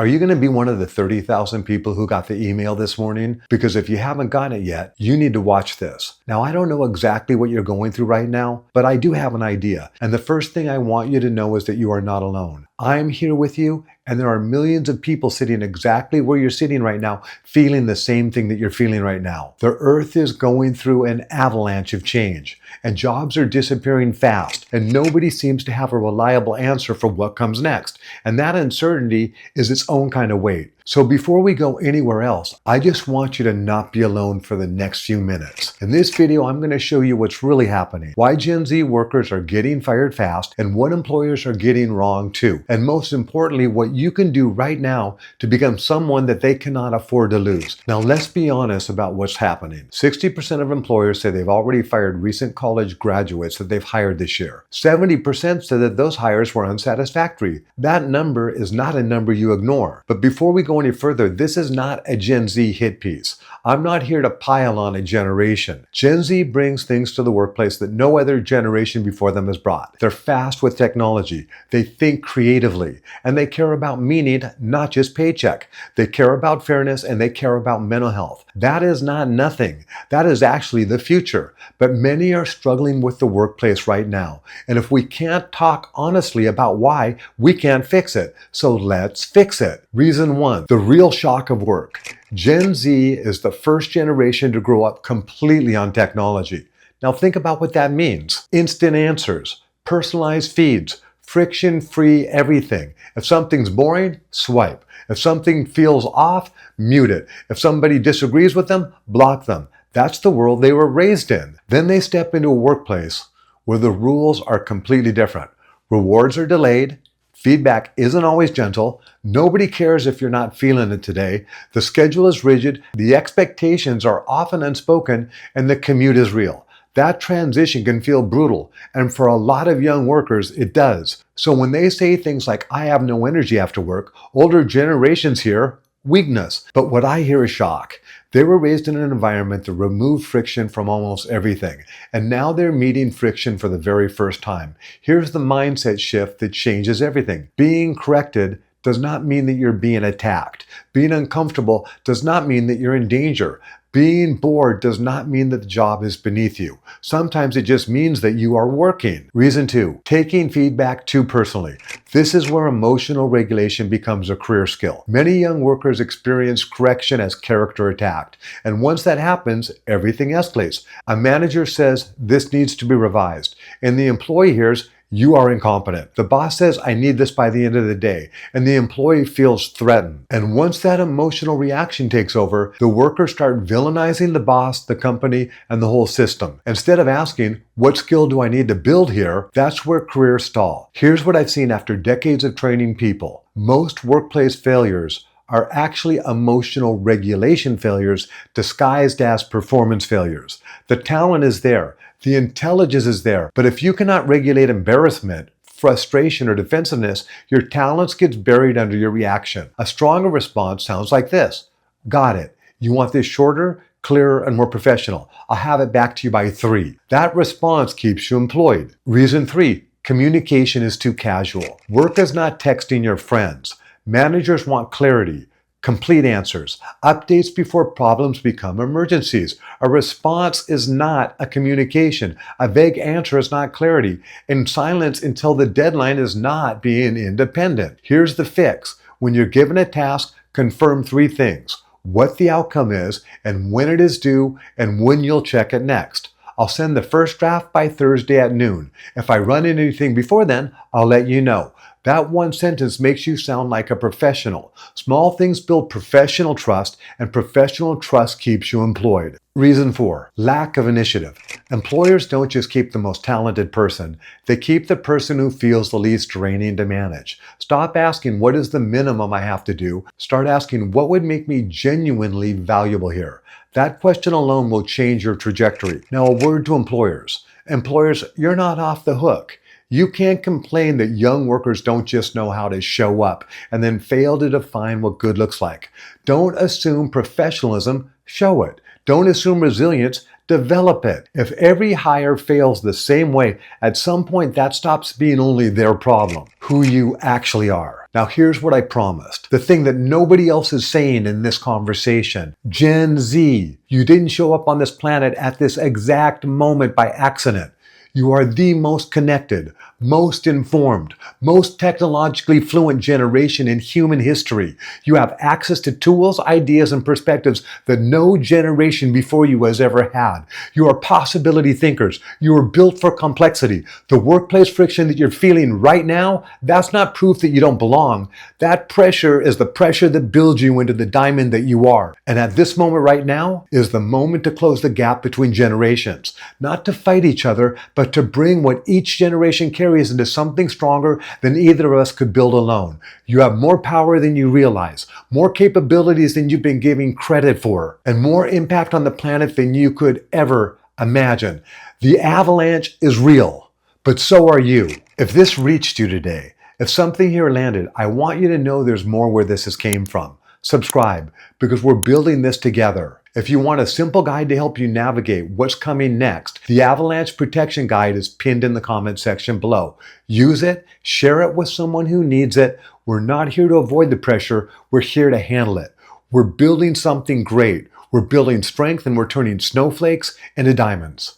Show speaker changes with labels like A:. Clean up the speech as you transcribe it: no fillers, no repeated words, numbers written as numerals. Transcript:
A: Are you going to be one of the 30,000 people who got the email this morning? Because if you haven't gotten it yet, you need to watch this. Now, I don't know exactly what you're going through right now, but I do have an idea. And the first thing I want you to know is that you are not alone. I'm here with you, and there are millions of people sitting exactly where you're sitting right now, feeling the same thing that you're feeling right now. The earth is going through an avalanche of change, and jobs are disappearing fast, and nobody seems to have a reliable answer for what comes next. And that uncertainty is its own kind of weight. So before we go anywhere else, I just want you to not be alone for the next few minutes. In this video, I'm going to show you what's really happening, why Gen Z workers are getting fired fast, and what employers are getting wrong too. And most importantly, what you can do right now to become someone that they cannot afford to lose. Now, let's be honest about what's happening. 60% of employers say they've already fired recent college graduates that they've hired this year. 70% said that those hires were unsatisfactory. That number is not a number you ignore. But before we go any further, this is not a Gen Z hit piece. I'm not here to pile on a generation. Gen Z brings things to the workplace that no other generation before them has brought. They're fast with technology. They think creatively, and they care about meaning, not just paycheck. They care about fairness, and they care about mental health. That is not nothing. That is actually the future. But many are struggling with the workplace right now. And if we can't talk honestly about why, we can't fix it. So let's fix it. Reason one, the real shock of work. Gen Z is the first generation to grow up completely on technology. Now think about what that means. Instant answers, personalized feeds, friction-free everything. If something's boring, swipe. If something feels off, mute it. If somebody disagrees with them, block them. That's the world they were raised in. Then they step into a workplace where the rules are completely different. Rewards are delayed. Feedback isn't always gentle. Nobody cares if you're not feeling it today. The schedule is rigid. The expectations are often unspoken, and the commute is real. That transition can feel brutal, and for a lot of young workers, it does. So when they say things like, "I have no energy after work," older generations hear weakness. But what I hear is shock. They were raised in an environment that removed friction from almost everything, and now they're meeting friction for the very first time. Here's the mindset shift that changes everything. Being corrected does not mean that you're being attacked. Being uncomfortable does not mean that you're in danger. Being bored does not mean that the job is beneath you. Sometimes it just means that you are working. Reason two, taking feedback too personally. This is where emotional regulation becomes a career skill. Many young workers experience correction as character attacked. And once that happens, everything escalates. A manager says, "This needs to be revised." And the employee hears, "You are incompetent." The boss says, "I need this by the end of the day." And the employee feels threatened. And once that emotional reaction takes over, the workers start villainizing the boss, the company, and the whole system. Instead of asking, "What skill do I need to build here?" that's where careers stall. Here's what I've seen after decades of training people. Most workplace failures are actually emotional regulation failures disguised as performance failures. The talent is there. The intelligence is there. But if you cannot regulate embarrassment, frustration, or defensiveness, your talents gets buried under your reaction. A stronger response sounds like this. "Got it. You want this shorter, clearer, and more professional. I'll have it back to you by 3. That response keeps you employed. Reason 3, communication is too casual. Work is not texting your friends. Managers want clarity. Complete answers, updates before problems become emergencies. A response is not a communication. A vague answer is not clarity. And silence until the deadline is not being independent. Here's the fix. When you're given a task, confirm 3 things. What the outcome is, and when it is due, and when you'll check it next. I'll send the first draft by Thursday at noon. If I run into anything before then, I'll let you know. That one sentence makes you sound like a professional. Small things build professional trust, and professional trust keeps you employed. Reason 4, lack of initiative. Employers don't just keep the most talented person. They keep the person who feels the least draining to manage. Stop asking, "What is the minimum I have to do?" Start asking, "What would make me genuinely valuable here?" That question alone will change your trajectory. Now, a word to employers. Employers, you're not off the hook. You can't complain that young workers don't just know how to show up and then fail to define what good looks like. Don't assume professionalism, show it. Don't assume resilience, develop it. If every hire fails the same way, at some point that stops being only their problem, who you actually are. Now here's what I promised. The thing that nobody else is saying in this conversation. Gen Z, you didn't show up on this planet at this exact moment by accident. You are the most connected, most informed, most technologically fluent generation in human history. You have access to tools, ideas, and perspectives that no generation before you has ever had. You are possibility thinkers. You are built for complexity. The workplace friction that you're feeling right now, that's not proof that you don't belong. That pressure is the pressure that builds you into the diamond that you are. And at this moment right now is the moment to close the gap between generations. Not to fight each other, but to bring what each generation carries into something stronger than either of us could build alone. You have more power than you realize, more capabilities than you've been giving credit for, and more impact on the planet than you could ever imagine. The avalanche is real, but so are you. If this reached you today, if something here landed, I want you to know there's more where this has came from. Subscribe, because we're building this together. If you want a simple guide to help you navigate what's coming next, the Avalanche Protection Guide is pinned in the comment section below. Use it, share it with someone who needs it. We're not here to avoid the pressure, we're here to handle it. We're building something great. We're building strength and we're turning snowflakes into diamonds.